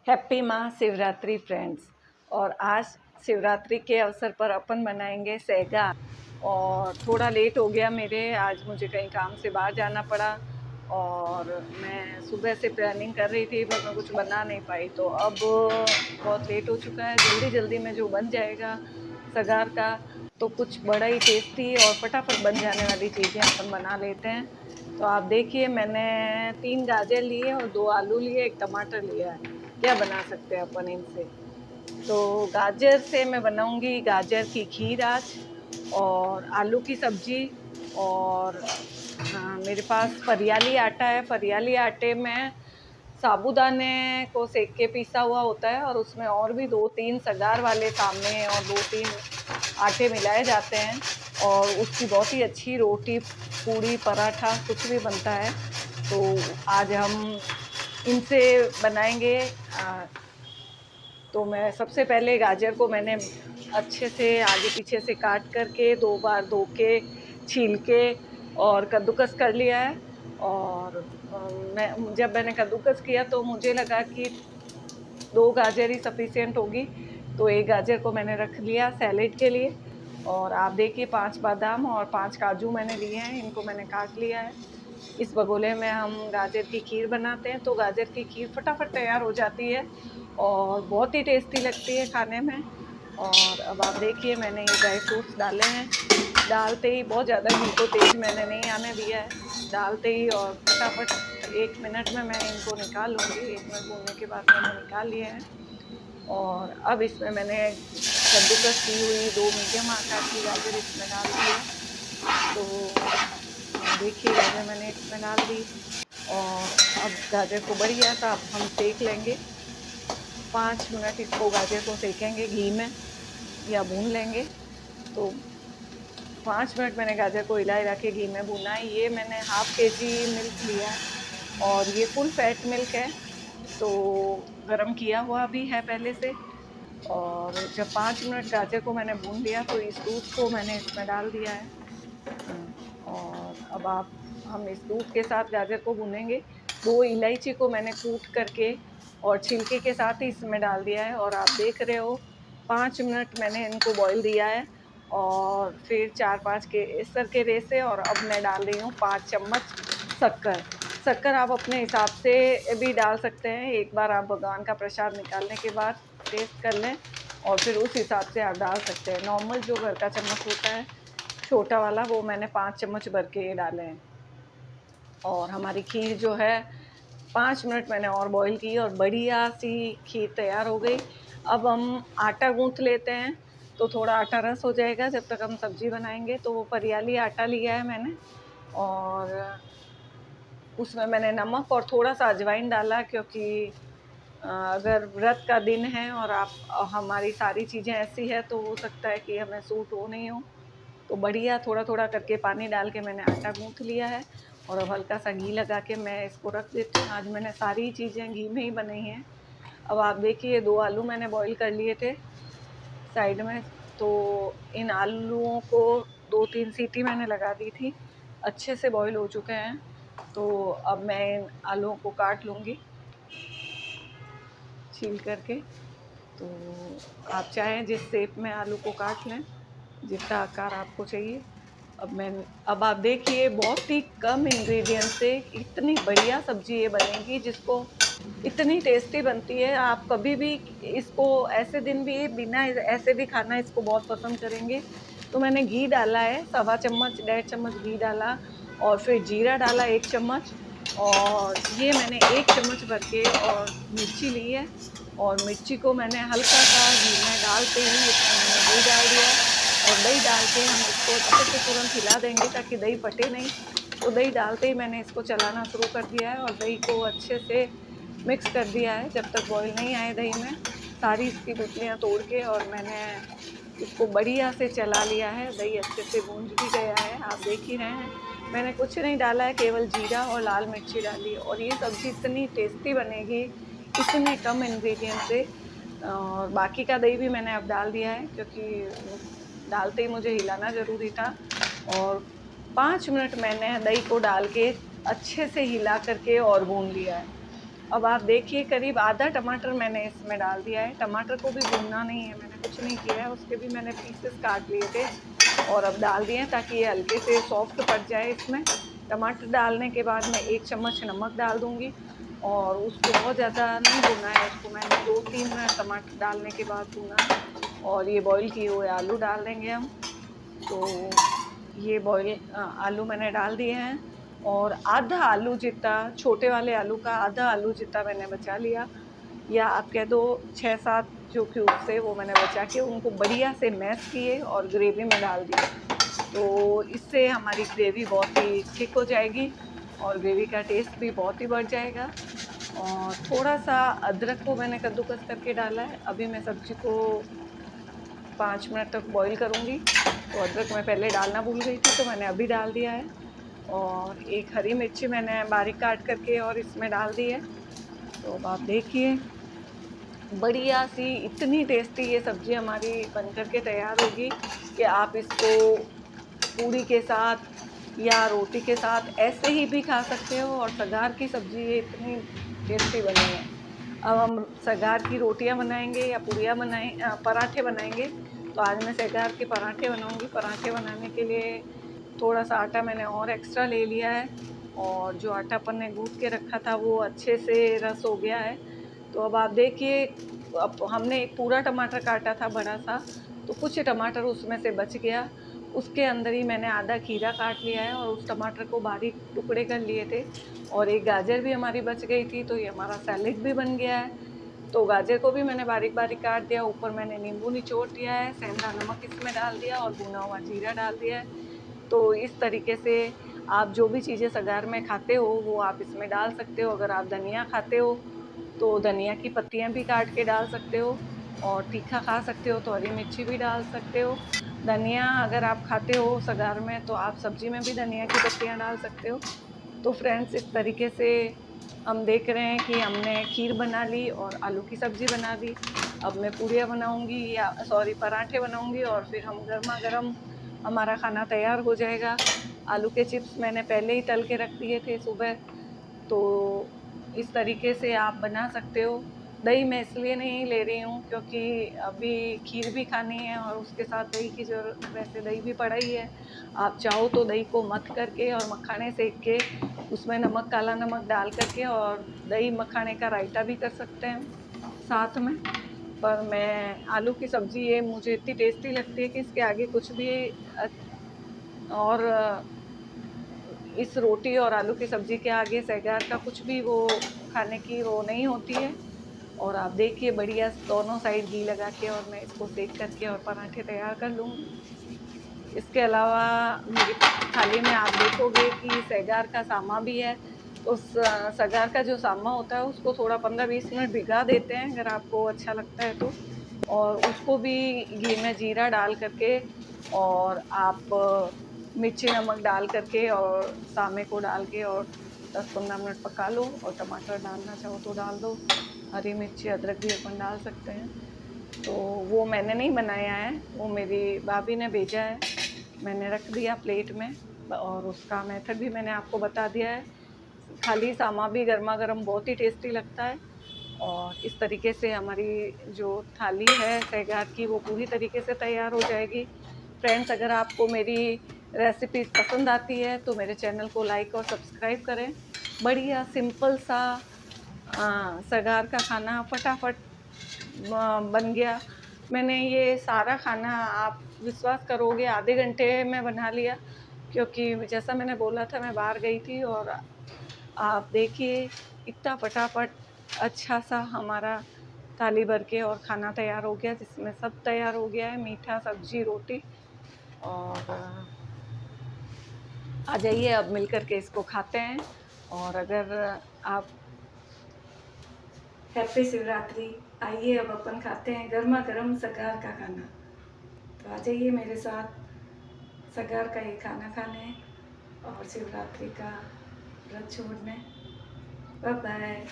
Happy Mahashivratri friends. और आज शिवरात्रि के अवसर पर अपन बनाएंगे सेगा। और थोड़ा लेट हो गया मेरे, आज मुझे कहीं काम से बाहर जाना पड़ा और मैं सुबह से प्लानिंग कर रही थी पर मैं कुछ बना नहीं पाई। तो अब बहुत लेट हो चुका है, जल्दी जल्दी में जो बन जाएगा सगार का तो कुछ बड़ा ही टेस्टी और फटाफट बन जाने वाली चीज़ें अपन बना लेते हैं। तो आप देखिए, मैंने 3 गाजर लिए और 2 आलू लिए, 1 टमाटर लिया है। क्या बना सकते हैं अपन इनसे। तो गाजर से मैं बनाऊंगी गाजर की खीर आज, और आलू की सब्जी। और मेरे पास फरियाली आटा है। फरियाली आटे में साबूदाने को सेक के पीसा हुआ होता है और उसमें और भी 2-3 सगार वाले सामने और 2-3 आटे मिलाए जाते हैं और उसकी बहुत ही अच्छी रोटी, पूड़ी, पराठा कुछ भी बनता है। तो आज हम इनसे बनाएंगे। तो मैं सबसे पहले गाजर को मैंने अच्छे से आगे पीछे से काट करके 2 बार धो के, छील के और कद्दूकस कर लिया है। और मैं जब मैंने कद्दूकस किया तो मुझे लगा कि 2 गाजर ही सफिशिएंट होगी, तो 1 गाजर को मैंने रख लिया सैलेड के लिए। और आप देखिए 5 बादाम और 5 काजू मैंने लिए हैं, इनको मैंने काट लिया है। इस भगोने में हम गाजर की खीर बनाते हैं, तो गाजर की खीर फटाफट तैयार हो जाती है और बहुत ही टेस्टी लगती है खाने में। और अब आप देखिए, मैंने ये ड्राई फ्रूट्स डाले हैं। डालते ही बहुत ज़्यादा घी को तेज़ मैंने नहीं आने दिया है, डालते ही और फटाफट 1 मिनट में मैं इनको निकाल लूँगी। 1 मिनट भूनने के बाद मैंने निकाल लिए हैं। और अब इसमें मैंने कद्दूकस की हुई 2 मीडियम आकार की गाजर इसमें डाल दी है। तो देखिए, गाजर मैंने इसमें डाल दी और अब गाजर को बढ़िया सा अब हम सेक लेंगे। 5 मिनट इसको गाजर को सेकेंगे घी में या भून लेंगे। तो 5 मिनट मैंने गाजर को हिला के घी में भूना है। ये मैंने हाफ केजी मिल्क लिया है और ये फुल फैट मिल्क है, तो गरम किया हुआ भी है पहले से। और जब 5 मिनट गाजर को मैंने भून लिया तो इस दूध को मैंने इसमें डाल दिया है। और अब हम इस दूध के साथ गाजर को भूनेंगे। 2 इलायची को मैंने कूट करके और छिलके के साथ ही इसमें डाल दिया है। और आप देख रहे हो 5 मिनट मैंने इनको बॉईल दिया है और फिर 4-5 केसर के रेसे। और अब मैं डाल रही हूँ 5 चम्मच शक्कर। शक्कर आप अपने हिसाब से भी डाल सकते हैं। एक बार आप भगवान का प्रसाद निकालने के बाद टेस्ट कर लें और फिर उस हिसाब से आप डाल सकते हैं। नॉर्मल जो घर का चम्मच होता है छोटा वाला, वो मैंने 5 चम्मच भर के ये डाले हैं। और हमारी खीर जो है 5 मिनट मैंने और बॉईल की और बढ़िया सी खीर तैयार हो गई। अब हम आटा गूँथ लेते हैं, तो थोड़ा आटा रस हो जाएगा जब तक हम सब्ज़ी बनाएंगे। तो वो फरियाली आटा लिया है मैंने और उसमें मैंने नमक और थोड़ा सा अजवाइन डाला, क्योंकि अगर व्रत का दिन है और आप हमारी सारी चीज़ें ऐसी है तो हो सकता है कि हमें सूट हो नहीं हो। तो बढ़िया थोड़ा थोड़ा करके पानी डाल के मैंने आटा गूँथ लिया है और अब हल्का सा घी लगा के मैं इसको रख देती हूँ। आज मैंने सारी चीज़ें घी में ही बनाई हैं। अब आप देखिए 2 आलू मैंने बॉईल कर लिए थे साइड में, तो इन आलूओं को 2-3 सीटी मैंने लगा दी थी, अच्छे से बॉईल हो चुके हैं। तो अब मैं इन आलूओं को काट लूँगी छील करके। तो आप चाहें जिस शेप में आलू को काट लें, जितना आकार आपको चाहिए। अब आप देखिए, बहुत ही कम इंग्रेडिएंट से इतनी बढ़िया सब्जी ये बनेगी, जिसको इतनी टेस्टी बनती है। आप कभी भी इसको ऐसे दिन भी बिना ऐसे भी खाना इसको बहुत पसंद करेंगे। तो मैंने घी डाला है, 1.25 चम्मच 1.5 चम्मच घी डाला और फिर जीरा डाला 1 चम्मच। और ये मैंने 1 चम्मच भर के और मिर्ची ली है और मिर्ची को मैंने हल्का सा घी में डालते ही इसमें मैंने दही डाल दिया और दही डाल के हम इसको अच्छे से तुरंत हिला देंगे ताकि दही फटे नहीं। तो दही डालते ही मैंने इसको चलाना शुरू कर दिया है और दही को अच्छे से मिक्स कर दिया है जब तक बॉईल नहीं आए दही में, सारी इसकी गुठलियाँ तोड़ के। और मैंने इसको बढ़िया से चला लिया है, दही अच्छे से भूंज भी गया है, आप देख ही रहे हैं। मैंने कुछ नहीं डाला है, केवल जीरा और लाल मिर्ची डाली और ये सब्ज़ी इतनी टेस्टी बनेगी इतने कम इंग्रेडिएंट से। और बाकी का दही भी मैंने अब डाल दिया है, क्योंकि डालते ही मुझे हिलाना ज़रूरी था। और 5 मिनट मैंने दही को डाल के अच्छे से हिला करके और भून लिया है। अब आप देखिए करीब आधा टमाटर मैंने इसमें डाल दिया है। टमाटर को भी भूनना नहीं है, मैंने कुछ नहीं किया है, उसके भी मैंने पीसेस काट लिए थे और अब डाल दिए हैं ताकि ये हल्के से सॉफ्ट पड़ जाए इसमें। टमाटर डालने के बाद मैं 1 चम्मच नमक डाल दूँगी और उसको बहुत ज़्यादा नहीं भूनना है, उसको मैंने 2-3 मिनट टमाटर डालने के बाद भूना है और ये बॉयल किए हुए आलू डाल देंगे हम। तो ये आलू मैंने डाल दिए हैं और आधा आलू जितना, छोटे वाले आलू का आधा आलू जितना मैंने बचा लिया, या आप कह दो 6-7 जो क्यूब्स थे वो मैंने बचा के उनको बढ़िया से मैश किए और ग्रेवी में डाल दिए। तो इससे हमारी ग्रेवी बहुत ही थिक हो जाएगी और ग्रेवी का टेस्ट भी बहुत ही बढ़ जाएगा। और थोड़ा-सा अदरक को मैंने कद्दूकस करके डाला है। अभी मैं सब्ज़ी को 5 मिनट तक बॉईल करूँगी, तो अदरक मैं पहले डालना भूल गई थी तो मैंने अभी डाल दिया है। और एक हरी मिर्ची मैंने बारीक काट करके और इसमें डाल दी है। तो अब आप देखिए बढ़िया सी इतनी टेस्टी ये सब्ज़ी हमारी बन कर के तैयार होगी कि आप इसको पूरी के साथ या रोटी के साथ ऐसे ही भी खा सकते हो। और सगार की सब्ज़ी ये इतनी टेस्टी बनी है। अब हम सगार की रोटियां बनाएंगे या पराठे बनाएंगे। तो आज मैं सगार के पराठे बनाऊंगी। पराठे बनाने के लिए थोड़ा सा आटा मैंने और एक्स्ट्रा ले लिया है और जो आटा अपन ने गूँथ के रखा था वो अच्छे से रस हो गया है। तो अब आप देखिए, अब हमने एक पूरा टमाटर काटा था बड़ा सा, तो कुछ टमाटर उसमें से बच गया। उसके अंदर ही मैंने आधा खीरा काट लिया है और उस टमाटर को बारीक टुकड़े कर लिए थे और एक गाजर भी हमारी बच गई थी, तो ये हमारा सैलेड भी बन गया है। तो गाजर को भी मैंने बारीक-बारीक काट दिया, ऊपर मैंने नींबू निचोड़ दिया है, सेंधा नमक इसमें डाल दिया और भुना हुआ जीरा डाल दिया है। तो इस तरीके से आप जो भी चीज़ें सगार में खाते हो, वो आप इसमें डाल सकते हो। अगर आप धनिया खाते हो, तो धनिया की पत्तियाँ भी काट के डाल सकते हो और तीखा खा सकते हो तो हरी मिर्ची भी डाल सकते हो। धनिया अगर आप खाते हो सगार में, तो आप सब्ज़ी में भी धनिया की पत्तियाँ डाल सकते हो। तो फ्रेंड्स, इस तरीके से हम देख रहे हैं कि हमने खीर बना ली और आलू की सब्ज़ी बना दी। अब मैं पूड़ियाँ बनाऊँगी, या सॉरी पराठे बनाऊँगी और फिर हम गरमा-गरम हमारा खाना तैयार हो जाएगा। आलू के चिप्स मैंने पहले ही तल के रख दिए थे सुबह। तो इस तरीके से आप बना सकते हो। दही मैं इसलिए नहीं ले रही हूँ क्योंकि अभी खीर भी खानी है और उसके साथ दही की ज़रूरत, वैसे दही भी पड़ा ही है। आप चाहो तो दही को मथ करके और मखाने सेक के उसमें नमक, काला नमक डाल कर के और दही मखाने का रायता भी कर सकते हैं साथ में। पर मैं आलू की सब्ज़ी ये मुझे इतनी टेस्टी लगती है कि इसके आगे कुछ भी अ, और इस रोटी और आलू की सब्ज़ी के आगे सेगार का कुछ भी वो खाने की वो नहीं होती है। और आप देखिए बढ़िया दोनों साइड घी लगा के और मैं इसको सेक करके और पराठे तैयार कर लूँगी। इसके अलावा मेरी थाली में आप देखोगे कि सेगार का सामा भी है। तो सगार का जो सामा होता है उसको थोड़ा 15-20 मिनट भिगा देते हैं अगर आपको अच्छा लगता है तो। और उसको भी घी में जीरा डाल करके और आप मिर्ची नमक डाल करके और सामे को डाल के और 10-15 मिनट पका लो और टमाटर डालना चाहो तो डाल दो। हरी मिर्ची, अदरक भी अपन डाल सकते हैं। तो वो मैंने नहीं बनाया है, वो मेरी भाभी ने भेजा है। मैंने रख दिया प्लेट में और उसका मेथड भी मैंने आपको बता दिया है। खाली सामा भी गरमा-गरम बहुत ही टेस्टी लगता है। और इस तरीके से हमारी जो थाली है सेगार की वो पूरी तरीके से तैयार हो जाएगी। फ्रेंड्स, अगर आपको मेरी रेसिपीज़ पसंद आती है तो मेरे चैनल को लाइक और सब्सक्राइब करें। बढ़िया सिंपल सा सगार का खाना फटाफट बन गया। मैंने ये सारा खाना, आप विश्वास करोगे, आधे घंटे में बना लिया क्योंकि जैसा मैंने बोला था मैं बाहर गई थी। और आप देखिए इतना फटाफट अच्छा सा हमारा थाली भर के और खाना तैयार हो गया जिसमें सब तैयार हो गया है, मीठा, सब्जी, रोटी। और आ जाइए अब मिल कर के इसको खाते हैं। और अगर आप हैप्पी शिवरात्रि। आइए अब अपन खाते हैं गर्मा गर्म सगार का खाना। तो आ जाइए मेरे साथ सगार का ये खाना खाने और शिवरात्रि का व्रत छोड़ने। Bye bye.